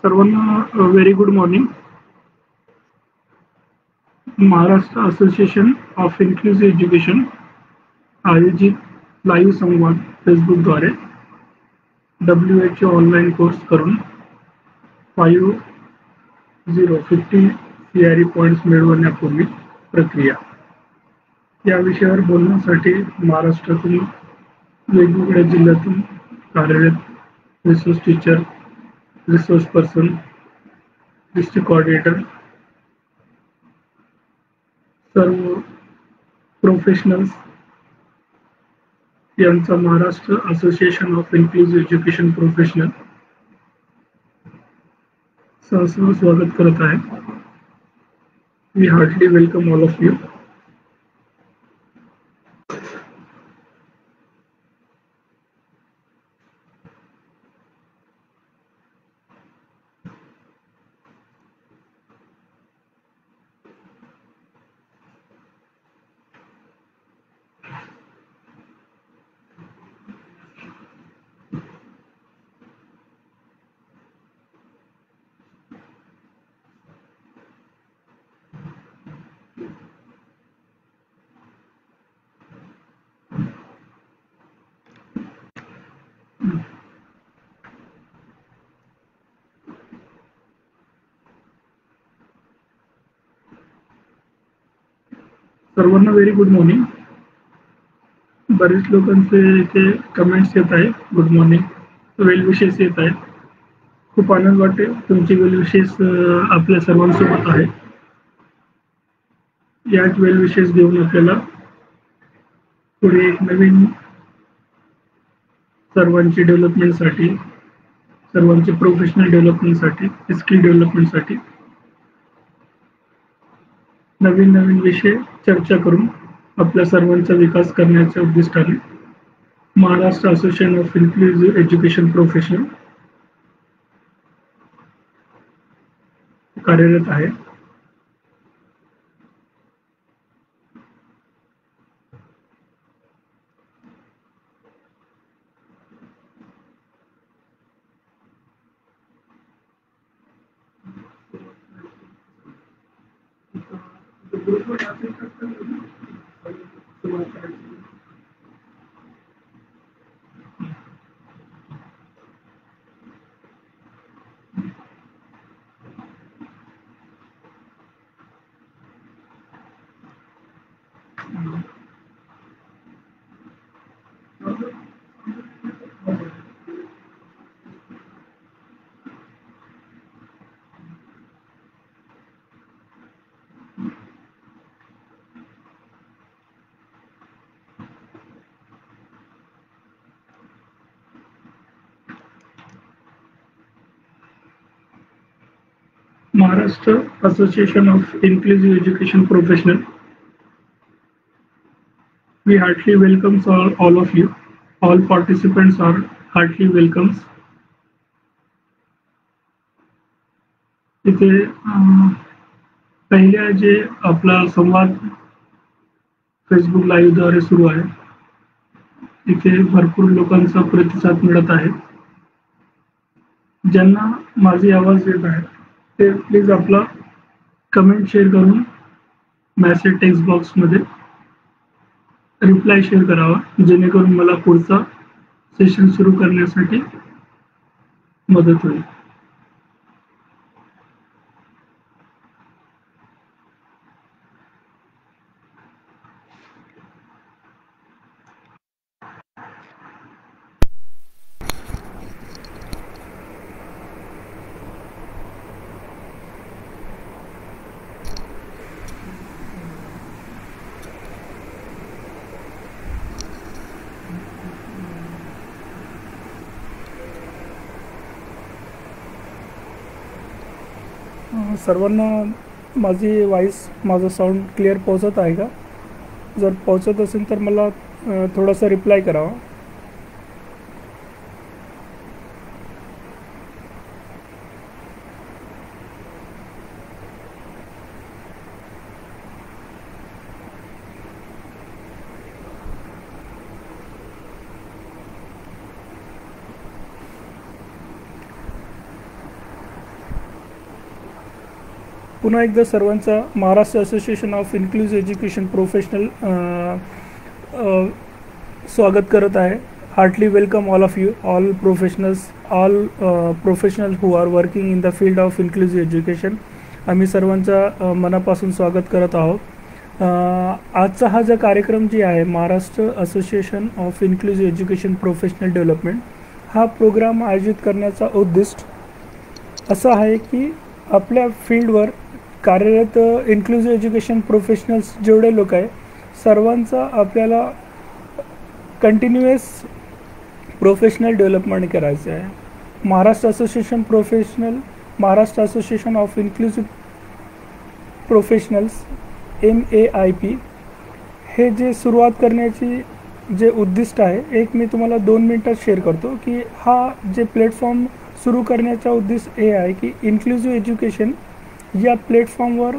सर्वांना very good morning. Maharashtra association of inclusive education आयोजित live संवाद फेसबुकद्वारे WHO ऑनलाईन कोर्स करून 50 CRE पॉईंट्स मिळवण्यापूर्वी प्रक्रिया या विषयावर बोलण्यासाठी महाराष्ट्रातून वेगवेगळ्या जिल्ह्यातून कार्यरत resource teacher, resource person, district coordinator सर्व प्रोफेशनल्स यांचा Maharashtra association of inclusive education professional सहर्ष स्वागत करत आहे. We heartly welcome all of you. सर्वांना व्हेरी गुड मॉर्निंग. बरेच लोकांचे इथे कमेंट्स येत आहे. गुड मॉर्निंग, वेल विशेस येत आहेत. खूप आनंद वाटते. तुमचे वेल विशेस आपल्या सर्वांसोबत आहे. याच वेल विशेस घेऊन आपल्याला पुढे एक नवीन सर्वांची डेव्हलपमेंटसाठी, सर्वांचे प्रोफेशनल डेव्हलपमेंटसाठी, स्किल डेव्हलपमेंटसाठी नवीन नवीन विषय चर्चा करून आपल्या सर्वांचा विकास करण्याच्या उद्दिष्टाने Maharashtra association of inclusive education professional कार्यरत आहे. Maharashtra Association of Inclusive Education Professional. We heartily welcomes all of you. All participants are heartily welcomes. इथे पहिल्या जे आपला संवाद फेसबुक लाईव्ह द्वारे सुरू आहे, इथे भरपूर लोकांचा प्रतिसाद मिळत आहे. ज्यांना माझी आवाज येत आहे ते प्लीज आपला कमेंट शेअर करून मेसेज टेक्स्ट बॉक्समध्ये रिप्लाय शेअर करावा, जेणेकरून मला पुढचा सेशन सुरू करण्यासाठी मदत होईल. सर्वांना माझी वॉइस, माझा साऊंड क्लिअर पोहोचत आहे का? जर पोहोचत असेल तर मला थोडासा रिप्लाय करावा. पुन्हा एकदा सर्वांचा Maharashtra association of inclusive education professional स्वागत करत आहे. Heartily welcome all of you, all professionals who are working in the field of inclusive education. आम्ही सर्वांचा मनापासून स्वागत करत आहोत. आजचा हा जो कार्यक्रम जी आहे Maharashtra association of inclusive education professional development, हा प्रोग्राम आयोजित करण्याचा उद्दिष्ट असा आहे की आपल्या फील्डवर कार्यरत इन्क्लुसिव्ह एज्युकेशन प्रोफेशनल्स जेवढे लोक आहे सर्वांचा आपल्याला कंटिन्युअस प्रोफेशनल डेव्हलपमेंट करायचं आहे. Maharashtra association of inclusive professionals MAIP हे जे सुरुवात करण्याची जे उद्दिष्ट आहे, एक मी तुम्हाला 2 मिनिटात शेअर करतो की हा जे प्लॅटफॉर्म सुरू करण्याचा उद्देश हे आहे की इन्क्लुसिव्ह एज्युकेशन या प्लॅटफॉर्मवर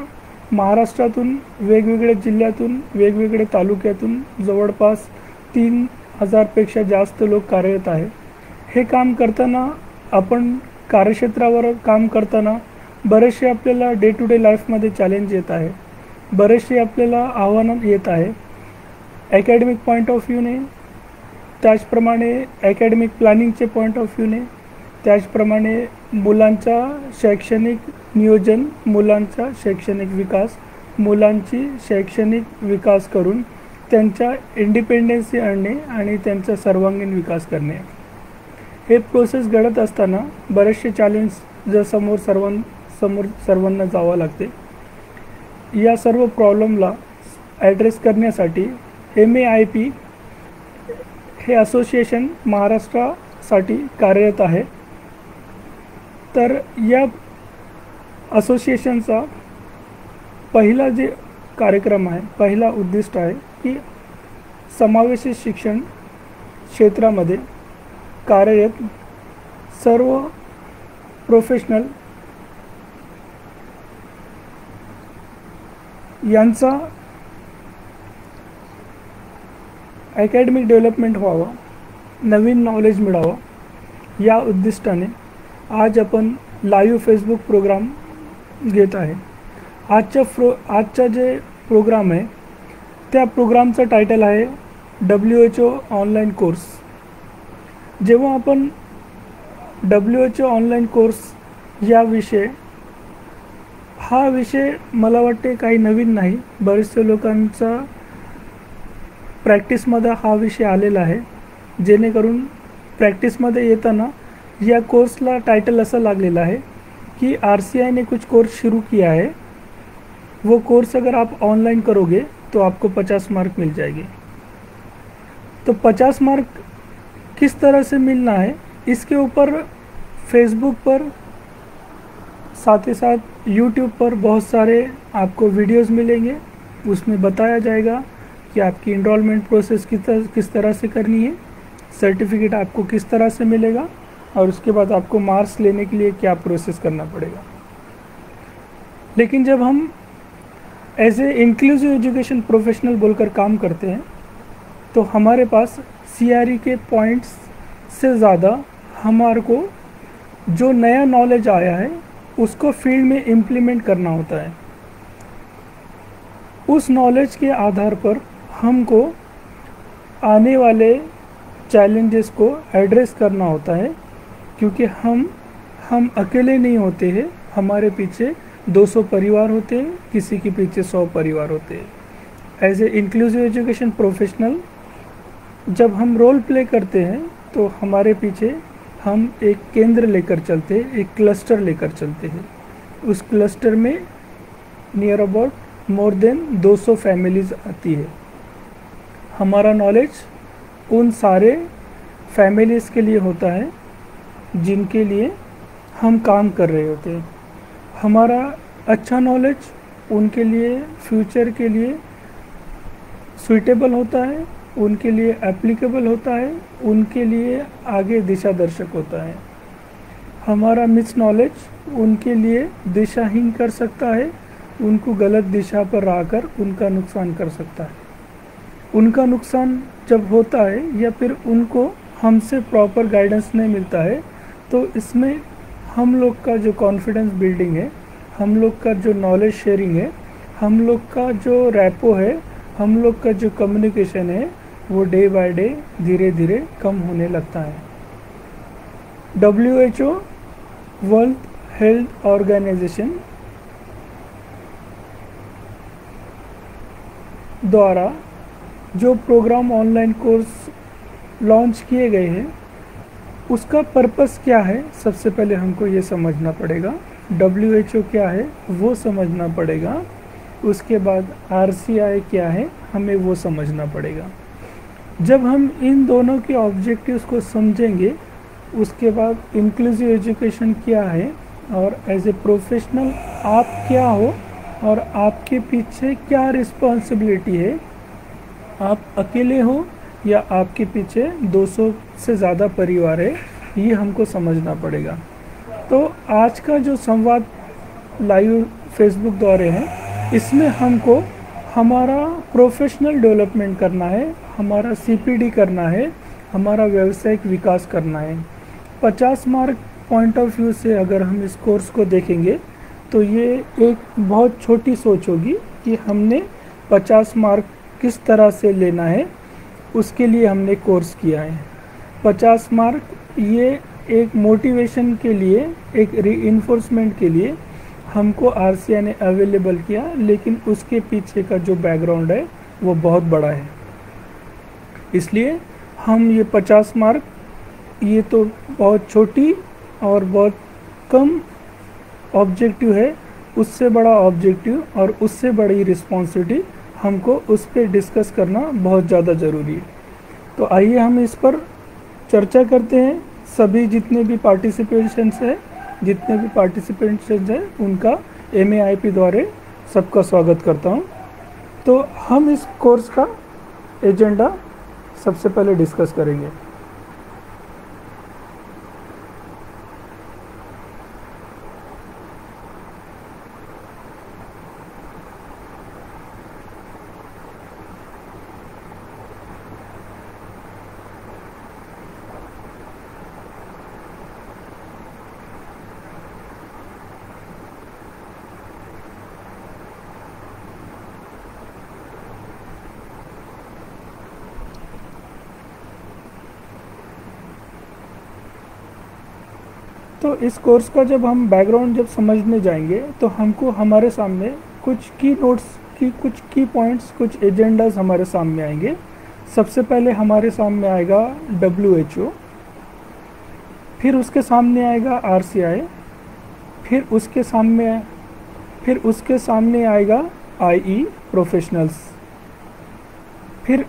महाराष्ट्रातून वेगवेगळ्या जिल्ह्यातून वेगवेगळ्या तालुक्यातून जवळपास 3000पेक्षा जास्त लोक कार्यरत आहे. हे काम करताना आपण कार्यक्षेत्रावर काम करताना बरेचसे आपल्याला डे टू डे लाईफमध्ये चॅलेंज येत आहे, बरेचसे आपल्याला आव्हानं येत आहे. अकॅडमिक पॉईंट ऑफ व्ह्यूने, त्याचप्रमाणे अकॅडमिक प्लॅनिंगचे पॉईंट ऑफ व्ह्यूने, त्याचप्रमाणे मुलांचा शैक्षणिक नियोजन, मुलांचा शैक्षणिक विकास, मुलांची शैक्षणिक विकास करून त्यांच्या इंडिपेंडन्सी आणणे आणि त्यांचा सर्वांगीण विकास करणे. हे प्रोसेस घडत असताना बरेचसे चॅलेंज जर सर्वांना जावं लागते. या सर्व प्रॉब्लेमला ॲड्रेस करण्यासाठी MAIP हे असोसिएशन महाराष्ट्रासाठी कार्यरत आहे. तर या असोसिएशनचा पहिला जे कार्यक्रम आहे, पहिला उद्दिष्ट आहे की समावेशी शिक्षण क्षेत्रामध्ये कार्यरत सर्व प्रोफेशनल यांचा अकॅडमिक डेव्हलपमेंट व्हावं, नवीन नॉलेज मिळावं, या उद्दिष्टाने आज आपण लाईव्ह फेसबुक प्रोग्राम घेत आहे. आजचा जे प्रोग्राम आहे त्या प्रोग्रामचं टायटल आहे WHO ऑनलाईन कोर्स. जेव्हा आपण WHO ऑनलाईन कोर्स हा विषय मला वाटते काही नवीन नाही, बरेचसे लोकांचा प्रॅक्टिसमध्ये हा विषय आलेला आहे. जेणेकरून प्रॅक्टिसमध्ये येताना या कोर्सला टाइटल ऐसा लागलेला है कि RCI ने कुछ कोर्स शुरू किया है, वो कोर्स अगर आप ऑनलाइन करोगे तो आपको 50 मार्क मिल जाएंगे. तो 50 मार्क किस तरह से मिलना है, इसके ऊपर फेसबुक पर साथ ही साथ यूट्यूब पर बहुत सारे आपको वीडियोस मिलेंगे. उसमें बताया जाएगा कि आपकी इनरोलमेंट प्रोसेस किस तरह से करनी है, सर्टिफिकेट आपको किस तरह से मिलेगा और उसके बाद आपको मार्क्स लेने के लिए क्या प्रोसेस करना पड़ेगा. लेकिन जब हम as a inclusive education professional बोलकर काम करते हैं तो हमारे पास CRE के पॉइंट्स से ज़्यादा हमारे को जो नया नॉलेज आया है उसको फील्ड में इम्प्लीमेंट करना होता है. उस नॉलेज के आधार पर हमको आने वाले चैलेंजेस को एड्रेस करना होता है, क्योंकि हम अकेले नहीं होते हैं, हमारे पीछे 200 परिवार होते हैं, किसी के पीछे 100 परिवार होते हैं. Age a inclusive education professional जब हम रोल प्ले करते हैं तो हमारे पीछे हम एक केंद्र लेकर चलते हैं, एक क्लस्टर लेकर चलते हैं. उस क्लस्टर में near about more than 200 families आती है. हमारा नॉलेज उन सारे फैमिलीज़ के लिए होता है जिनके लिए हम काम कर रहे होते हैं. हमारा अच्छा नॉलेज उनके लिए फ्यूचर के लिए सूटेबल होता है, उनके लिए एप्लीकेबल होता है, उनके लिए आगे दिशा दर्शक होता है. हमारा मिस नॉलेज उनके लिए दिशाहीन कर सकता है, उनको गलत दिशा पर लाकर उनका नुकसान कर सकता है. उनका नुकसान जब होता है या फिर उनको हमसे प्रॉपर गाइडेंस नहीं मिलता है तो इसमें हम लोग का जो कॉन्फिडेंस बिल्डिंग है, हम लोग का जो नॉलेज शेयरिंग है, हम लोग का जो रैपो है, हम लोग का जो कम्युनिकेशन है, वो डे बाय डे धीरे धीरे कम होने लगता है। WHO वर्ल्ड हेल्थ ऑर्गेनाइजेशन द्वारा जो प्रोग्राम ऑनलाइन कोर्स लॉन्च किए गए हैं उसका पर्पस क्या है, सबसे पहले हमको ये समझना पड़ेगा। WHO क्या है वो समझना पड़ेगा, उसके बाद RCI क्या है हमें वो समझना पड़ेगा। जब हम इन दोनों के ऑब्जेक्टिव्स को समझेंगे उसके बाद इंक्लूसिव एजुकेशन क्या है और एज ए प्रोफेशनल आप क्या हो और आपके पीछे क्या रिस्पॉन्सिबिलिटी है, आप अकेले हो या आपके पीछे 200 से ज़्यादा परिवार है, ये हमको समझना पड़ेगा। तो आज का जो संवाद लाइव फेसबुक द्वारा है इसमें हमको हमारा प्रोफेशनल डेवलपमेंट करना है, हमारा CPD करना है, हमारा व्यावसायिक विकास करना है। 50 मार्क पॉइंट ऑफ व्यू से अगर हम इस कोर्स को देखेंगे तो ये एक बहुत छोटी सोच होगी कि हमने 50 मार्क किस तरह से लेना है, उसके लिए हमने कोर्स किया है। 50 मार्क ये एक मोटिवेशन के लिए, एक रीइंफोर्समेंट के लिए हमको RCI ने अवेलेबल किया, लेकिन उसके पीछे का जो बैकग्राउंड है वो बहुत बड़ा है। इसलिए हम ये 50 मार्क ये तो बहुत छोटी और बहुत कम ऑब्जेक्टिव है, उससे बड़ा ऑब्जेक्टिव और उससे बड़ी रिस्पॉन्सिबिलिटी हमको उस पर डिस्कस करना बहुत ज़्यादा ज़रूरी है। तो आइए हम इस पर चर्चा करते हैं। सभी जितने भी पार्टिसिपेशंस हैं उनका MAIP द्वारा सबका स्वागत करता हूं। तो हम इस कोर्स का एजेंडा सबसे पहले डिस्कस करेंगे। तो इस कोर्स का जब हम बैकग्राउंड जब समझने जाएंगे तो हमको हमारे सामने कुछ की नोट्स की, कुछ की पॉइंट्स, कुछ एजेंडाज हमारे सामने आएंगे। सबसे पहले हमारे सामने आएगा WHO, फिर उसके सामने आएगा RCI, फिर उसके सामने आएगा IE प्रोफेशनल्स, फिर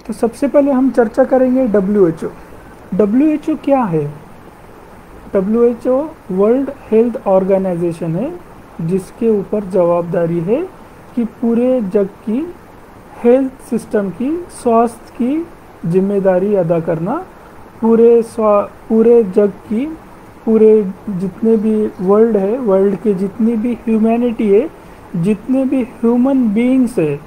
तो सबसे पहले हम चर्चा करेंगे WHO। WHO क्या है? WHO वर्ल्ड हेल्थ ऑर्गेनाइजेशन है जिसके ऊपर जवाबदारी है कि पूरे जग की हेल्थ सिस्टम की, स्वास्थ्य की जिम्मेदारी अदा करना। पूरे जग की, पूरे जितने भी वर्ल्ड है, वर्ल्ड के जितनी भी ह्यूमैनिटी है, जितने भी ह्यूमन बीइंग्स है,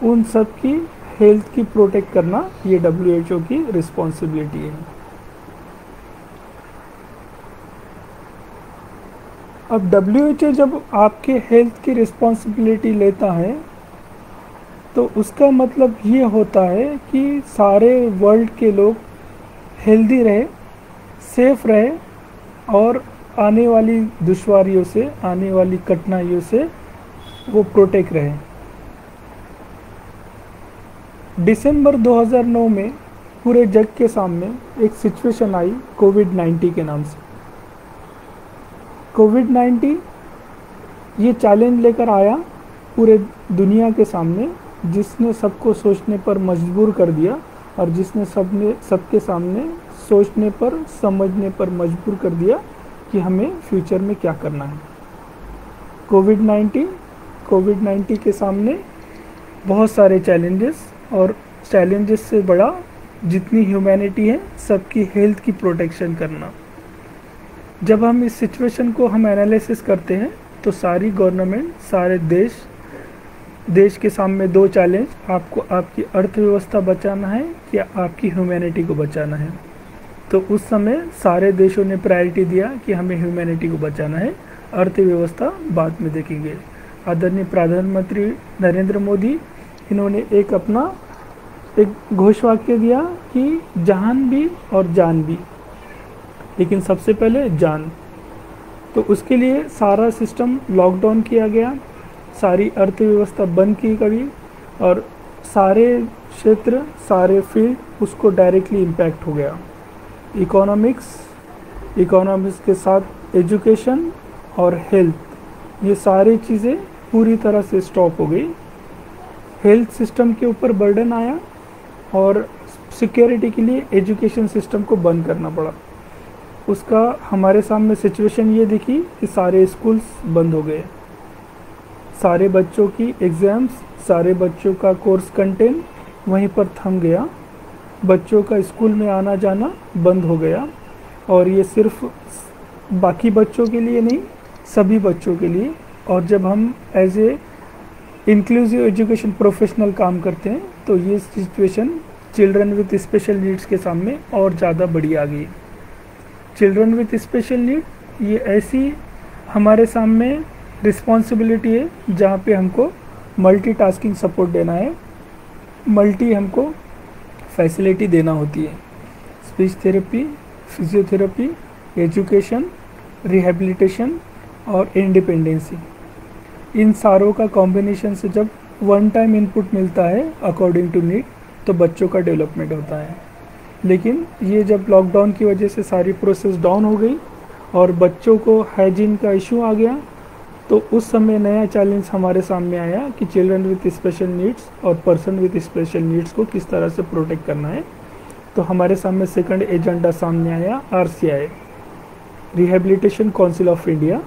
उन सब की हेल्थ की प्रोटेक्ट करना ये WHO की रिस्पॉन्सिबिलिटी है। अब WHO जब आपके हेल्थ की रिस्पॉन्सिबिलिटी लेता है तो उसका मतलब ये होता है कि सारे वर्ल्ड के लोग हेल्दी रहे, सेफ रहे और आने वाली दुश्वारियों से, आने वाली कठिनाइयों से वो प्रोटेक्ट रहे। दिसंबर 2009 में पूरे जग के सामने एक सिचुएशन आई कोविड-19 के नाम से। कोविड-19 ये चैलेंज लेकर आया पूरे दुनिया के सामने, जिसने सबको सोचने पर मजबूर कर दिया और जिसने सबके सामने सोचने पर, समझने पर मजबूर कर दिया कि हमें फ्यूचर में क्या करना है। कोविड-19 के सामने बहुत सारे चैलेंजेस, और चैलेंजेस से बड़ा जितनी ह्यूमैनिटी है सबकी हेल्थ की प्रोटेक्शन करना। जब हम इस सिचुएशन को हम एनालिसिस करते हैं तो सारी गवर्नमेंट, सारे देश के सामने दो चैलेंज, आपको आपकी अर्थव्यवस्था बचाना है या आपकी ह्यूमैनिटी को बचाना है। तो उस समय सारे देशों ने प्रायोरिटी दिया कि हमें ह्यूमैनिटी को बचाना है, अर्थव्यवस्था बाद में देखेंगे। आदरणीय प्रधानमंत्री नरेंद्र मोदी, इन्होंने एक घोषवाक्य दिया कि जहान भी और जान भी, लेकिन सबसे पहले जान। तो उसके लिए सारा सिस्टम लॉकडाउन किया गया, सारी अर्थव्यवस्था बंद की गई और सारे क्षेत्र, सारे फील्ड उसको डायरेक्टली इम्पैक्ट हो गया। इकोनॉमिक्स के साथ एजुकेशन और हेल्थ, ये सारी चीज़ें पूरी तरह से स्टॉप हो गई। हेल्थ सिस्टम के ऊपर बर्डन आया और सिक्योरिटी के लिए एजुकेशन सिस्टम को बंद करना पड़ा। उसका हमारे सामने सिचुएशन ये दिखी कि सारे स्कूल्स बंद हो गए, सारे बच्चों की एग्ज़ाम्स, सारे बच्चों का कोर्स कंटेंट वहीं पर थम गया, बच्चों का स्कूल में आना जाना बंद हो गया। और ये सिर्फ बाकी बच्चों के लिए नहीं, सभी बच्चों के लिए। और जब हम as a inclusive education professional काम करते हैं तो ये situation children with special needs के सामने और ज़्यादा बड़ी आ गई। चिल्ड्रन विथ स्पेशल नीड, ये ऐसी हमारे सामने रिस्पॉन्सिबिलिटी है जहाँ पे हमको मल्टीटास्किंग सपोर्ट देना है, हमको फैसिलिटी देना होती है। Speech therapy, physiotherapy, education, rehabilitation और इंडिपेंडेंसी, इन सारों का कॉम्बिनेशन से जब वन टाइम इनपुट मिलता है अकॉर्डिंग टू नीड, तो बच्चों का डेवलपमेंट होता है। लेकिन ये जब लॉकडाउन की वजह से सारी प्रोसेस डाउन हो गई और बच्चों को हाइजीन का इशू आ गया, तो उस समय नया चैलेंज हमारे सामने आया कि चिल्ड्रन विथ स्पेशल नीड्स और पर्सन विथ स्पेशल नीड्स को किस तरह से प्रोटेक्ट करना है। तो हमारे सामने सेकंड एजेंडा सामने आया, RCI, rehabilitation council of India.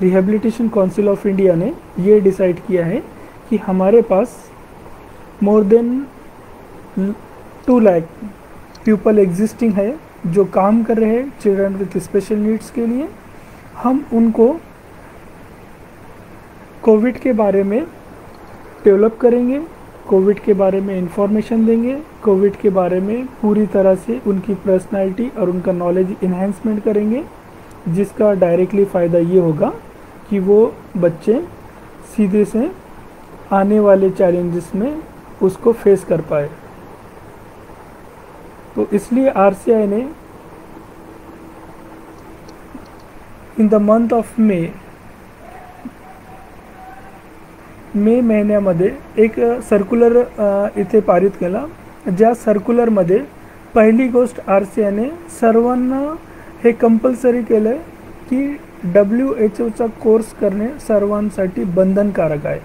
Rehabilitation council of India ने ये डिसाइड किया है कि हमारे pass more than 2 lakh people existing है जो काम कर रहे हैं चिल्ड्रन विथ स्पेशल नीड्स के लिए। हम उनको कोविड के बारे में डेवलप करेंगे, कोविड के बारे में इंफॉर्मेशन देंगे, कोविड के बारे में पूरी तरह से उनकी पर्सनालिटी और उनका नॉलेज इन्हेंसमेंट करेंगे, जिसका डायरेक्टली फ़ायदा ये होगा कि वो बच्चे सीधे से आने वाले चैलेंजेस में उसको फेस कर पाए। तो इसलिए RCI ने in the month of May महिन्यामध्ये एक सर्क्युलर इथे पारित केला, ज्या सर्क्युलरमध्ये पहिली गोष्ट RCI ने सर्वांना हे कंपल्सरी केलं आहे की WHO कोर्स करणे सर्वांसाठी बंधनकारक आहे।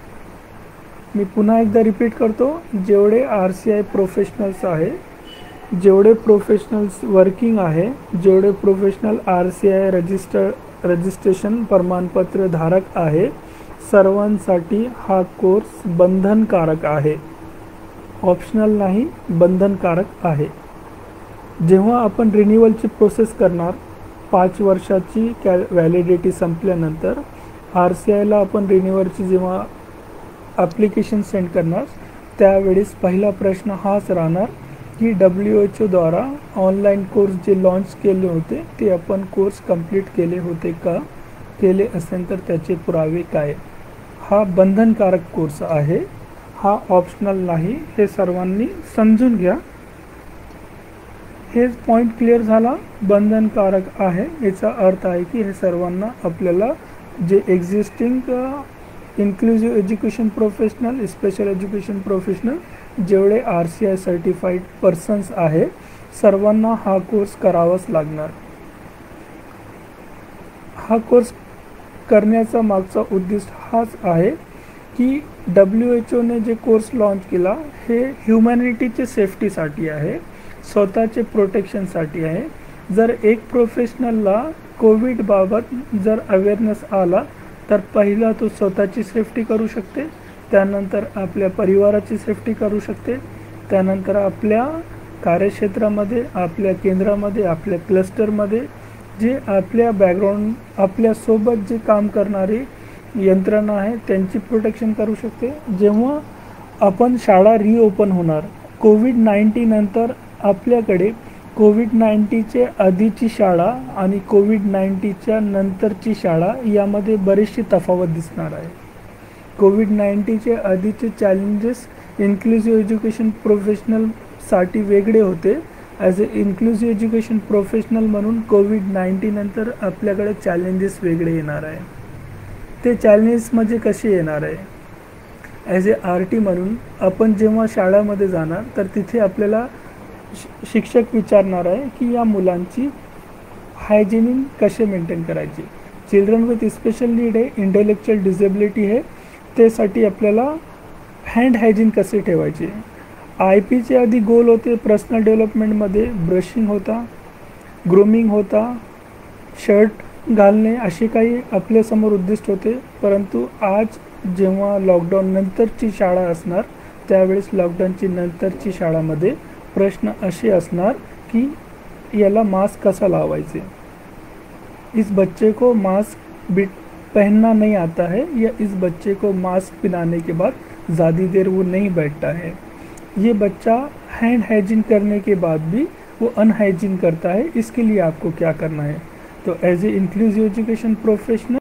मी पुन्हा एकदा रिपीट करतो, जेवढे RCI प्रोफेशनल्स आहे, जेवढे प्रोफेशनल्स वर्किंग आहे, जेवढे प्रोफेशनल RCI रजिस्ट्रेशन प्रमाणपत्र धारक आहे, सर्वांसाठी हा कोर्स बंधनकारक आहे, ऑप्शनल नाही, बंधनकारक आहे। जेव्हा आपण रिन्युअलची प्रोसेस करणार, 5 वर्षाची व्हॅलिडिटी संपल्यानंतर RCIला आपण रिन्युअलची जेव्हा ॲप्लिकेशन सेंड करणार, त्यावेळेस पहिला प्रश्न हाच राहणार की WHO द्वारा ऑनलाईन कोर्स जे लॉन्च केले होते ते आपण कोर्स कंप्लीट केले होते का, केले असेल तर त्याचे पुरावे काय। हा बंधनकारक कोर्स आहे, हा ऑप्शनल नाही, हे सर्वांनी समजून घ्या। हे पॉइंट क्लिअर झाला, बंधनकारक आहे याचा अर्थ आहे की हे सर्वांना आपल्याला जे existing inclusive education professional, special education professional जेवढे RCI सर्टिफाईड पर्सन्स आहे, सर्वांना हा कोर्स करावाच लागणार। हा कोर्स करण्याचा मागचा उद्देश हाच आहे की WHO ने जे कोर्स लॉन्च केला हे ह्युमॅनिटीचे सेफ्टीसाठी आहे, स्वतःचे प्रोटेक्शनसाठी आहे। जर एक प्रोफेशनलला कोविडबाबत जर अवेअरनेस आला तर पहिला तो स्वतःची सेफ्टी करू शकते, त्यानंतर आपल्या परिवाराची सेफ्टी करू शकते, त्यानंतर आपल्या कार्यक्षेत्रामध्ये, आपल्या केंद्रामध्ये, आपल्या क्लस्टरमध्ये जे आपल्या बॅकग्राऊंड, आपल्यासोबत जे काम करणारी यंत्रणा आहे त्यांची प्रोटेक्शन करू शकते। जेव्हा आपण शाळा रिओपन होणार, कोविड-19 नंतर आपल्याकडे कोविड-19च्या आधीची शाळा आणि कोविड-19च्या नंतरची शाळा यामध्ये बरीचशी तफावत दिसणार आहे. कोविड-19च्या आधीचे चॅलेंजेस इन्क्लुसिव्ह एज्युकेशन प्रोफेशनलसाठी वेगळे होते. As a inclusive education professional म्हणून कोविड-19 नंतर आपल्याकडे चॅलेंजेस वेगळे येणार आहे. ते चॅलेंजेस म्हणजे कसे येणार आहे? ॲज ए RT म्हणून आपण जेव्हा शाळेमध्ये जाणार तर तिथे आपल्याला शिक्षक विचारणार आहे की या मुलांची हायजिनिंग कसे मेंटेन करायची. चिल्ड्रन विथ स्पेशल नीड आहे, इंटेलेक्च्युअल डिसेबिलिटी आहे, त्यासाठी आपल्याला हँड हायजीन कसे ठेवायचे. IP चे आधी गोल होते पर्सनल डेव्हलपमेंटमध्ये ब्रशिंग होता, ग्रूमिंग होता, शर्ट घालणे, असे काही आपल्यासमोर उद्दिष्ट होते. परंतु आज जेव्हा लॉकडाऊन नंतरची शाळा असणार त्यावेळेस लॉकडाऊनची नंतरची शाळामध्ये प्रश्न असे असणार कि याला मास्क कसा लावायचे. इस बच्चे को मास्क पहनना नहीं आता है या इस बच्चे को मास्क पहनाने के बाद ज़्यादा देर वो नहीं बैठता है. ये बच्चा हैंड हाइजीन करने के बाद भी वो अनहाइजीन करता है. इसके लिए आपको क्या करना है? तो age a inclusive education professional